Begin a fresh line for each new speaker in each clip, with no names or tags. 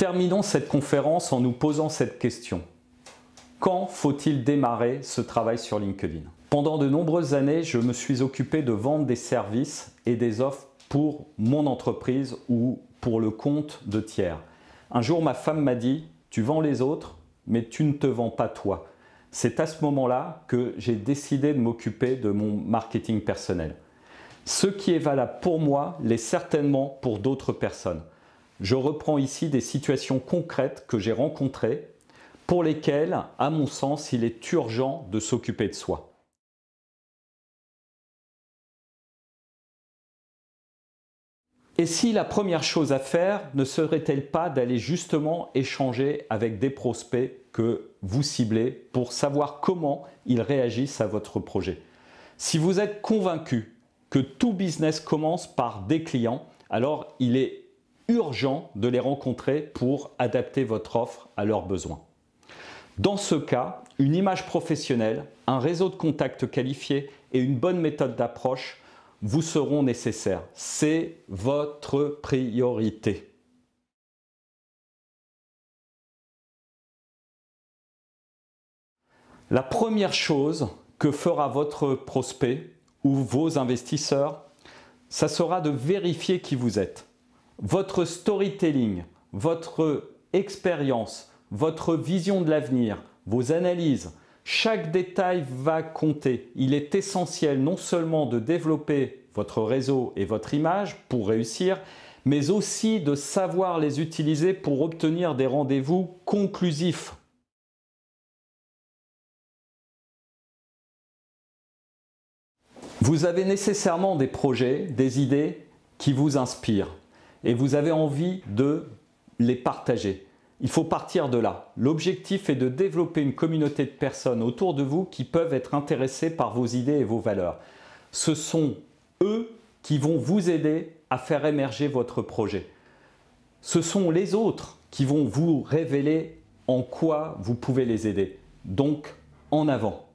Terminons cette conférence en nous posant cette question. Quand faut-il démarrer ce travail sur LinkedIn? Pendant de nombreuses années, je me suis occupé de vendre des services et des offres pour mon entreprise ou pour le compte de tiers. Un jour, ma femme m'a dit « Tu vends les autres, mais tu ne te vends pas toi ». C'est à ce moment-là que j'ai décidé de m'occuper de mon marketing personnel. Ce qui est valable pour moi l'est certainement pour d'autres personnes. Je reprends ici des situations concrètes que j'ai rencontrées pour lesquelles, à mon sens, il est urgent de s'occuper de soi. Et si la première chose à faire ne serait-elle pas d'aller justement échanger avec des prospects que vous ciblez pour savoir comment ils réagissent à votre projet? Si vous êtes convaincu que tout business commence par des clients, alors il est urgent de les rencontrer pour adapter votre offre à leurs besoins. Dans ce cas, une image professionnelle, un réseau de contacts qualifiés et une bonne méthode d'approche vous seront nécessaires. C'est votre priorité. La première chose que fera votre prospect ou vos investisseurs, ça sera de vérifier qui vous êtes. Votre storytelling, votre expérience, votre vision de l'avenir, vos analyses, chaque détail va compter. Il est essentiel non seulement de développer votre réseau et votre image pour réussir, mais aussi de savoir les utiliser pour obtenir des rendez-vous conclusifs. Vous avez nécessairement des projets, des idées qui vous inspirent et vous avez envie de les partager. Il faut partir de là. L'objectif est de développer une communauté de personnes autour de vous qui peuvent être intéressées par vos idées et vos valeurs. Ce sont eux qui vont vous aider à faire émerger votre projet. Ce sont les autres qui vont vous révéler en quoi vous pouvez les aider. Donc, en avant.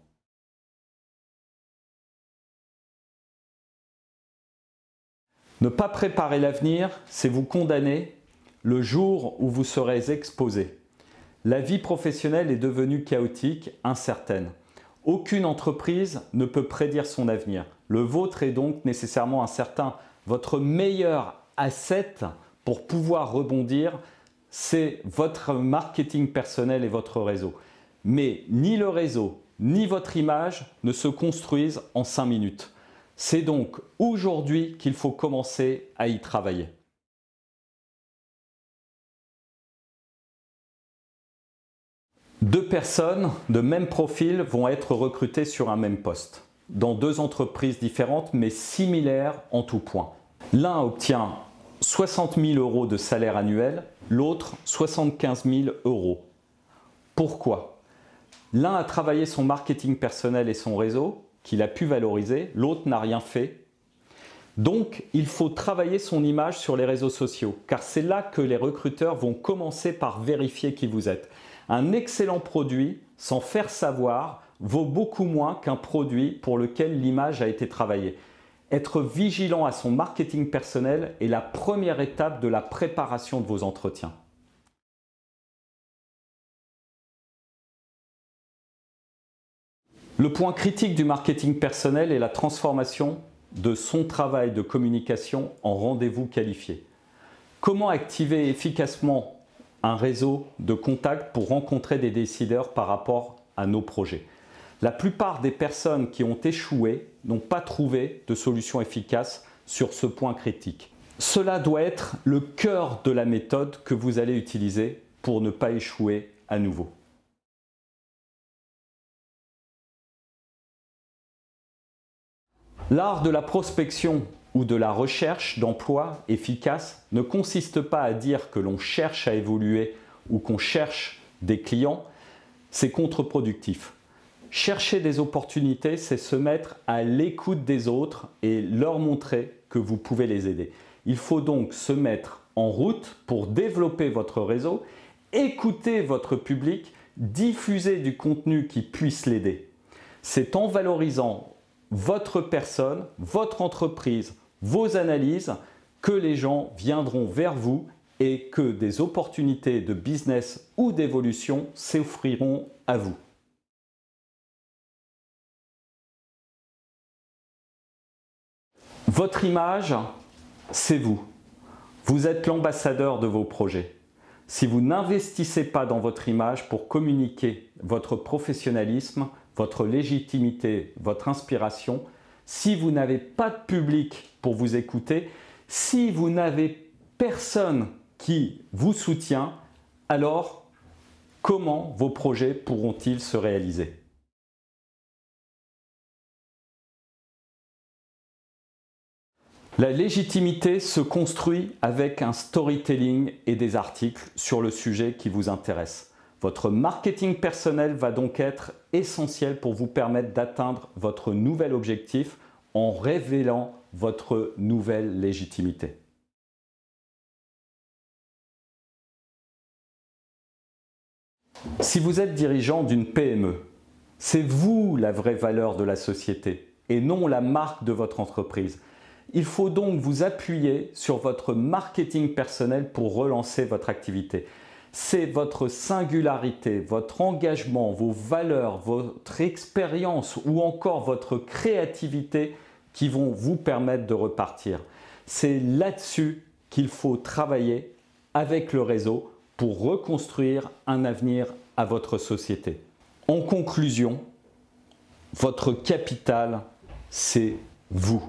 Ne pas préparer l'avenir, c'est vous condamner le jour où vous serez exposé. La vie professionnelle est devenue chaotique, incertaine. Aucune entreprise ne peut prédire son avenir. Le vôtre est donc nécessairement incertain. Votre meilleur asset pour pouvoir rebondir, c'est votre marketing personnel et votre réseau. Mais ni le réseau, ni votre image ne se construisent en 5 minutes. C'est donc aujourd'hui qu'il faut commencer à y travailler. Deux personnes de même profil vont être recrutées sur un même poste, dans deux entreprises différentes mais similaires en tout point. L'un obtient 60 000 € de salaire annuel, l'autre 75 000 €. Pourquoi? L'un a travaillé son marketing personnel et son réseau, qu'il a pu valoriser, l'autre n'a rien fait. Donc, il faut travailler son image sur les réseaux sociaux, car c'est là que les recruteurs vont commencer par vérifier qui vous êtes. Un excellent produit, sans faire savoir, vaut beaucoup moins qu'un produit pour lequel l'image a été travaillée. Être vigilant à son marketing personnel est la première étape de la préparation de vos entretiens. Le point critique du marketing personnel est la transformation de son travail de communication en rendez-vous qualifié. Comment activer efficacement un réseau de contacts pour rencontrer des décideurs par rapport à nos projets? La plupart des personnes qui ont échoué n'ont pas trouvé de solution efficace sur ce point critique. Cela doit être le cœur de la méthode que vous allez utiliser pour ne pas échouer à nouveau. L'art de la prospection ou de la recherche d'emploi efficace ne consiste pas à dire que l'on cherche à évoluer ou qu'on cherche des clients, c'est contre-productif. Chercher des opportunités, c'est se mettre à l'écoute des autres et leur montrer que vous pouvez les aider. Il faut donc se mettre en route pour développer votre réseau, écouter votre public, diffuser du contenu qui puisse l'aider. C'est en valorisant votre personne, votre entreprise, vos analyses, que les gens viendront vers vous et que des opportunités de business ou d'évolution s'offriront à vous. Votre image, c'est vous. Vous êtes l'ambassadeur de vos projets. Si vous n'investissez pas dans votre image pour communiquer votre professionnalisme, votre légitimité, votre inspiration, si vous n'avez pas de public pour vous écouter, si vous n'avez personne qui vous soutient, alors comment vos projets pourront-ils se réaliser ? La légitimité se construit avec un storytelling et des articles sur le sujet qui vous intéresse. Votre marketing personnel va donc être essentiel pour vous permettre d'atteindre votre nouvel objectif en révélant votre nouvelle légitimité. Si vous êtes dirigeant d'une PME, c'est vous la vraie valeur de la société et non la marque de votre entreprise. Il faut donc vous appuyer sur votre marketing personnel pour relancer votre activité. C'est votre singularité, votre engagement, vos valeurs, votre expérience ou encore votre créativité qui vont vous permettre de repartir. C'est là-dessus qu'il faut travailler avec le réseau pour reconstruire un avenir à votre société. En conclusion, votre capital, c'est vous.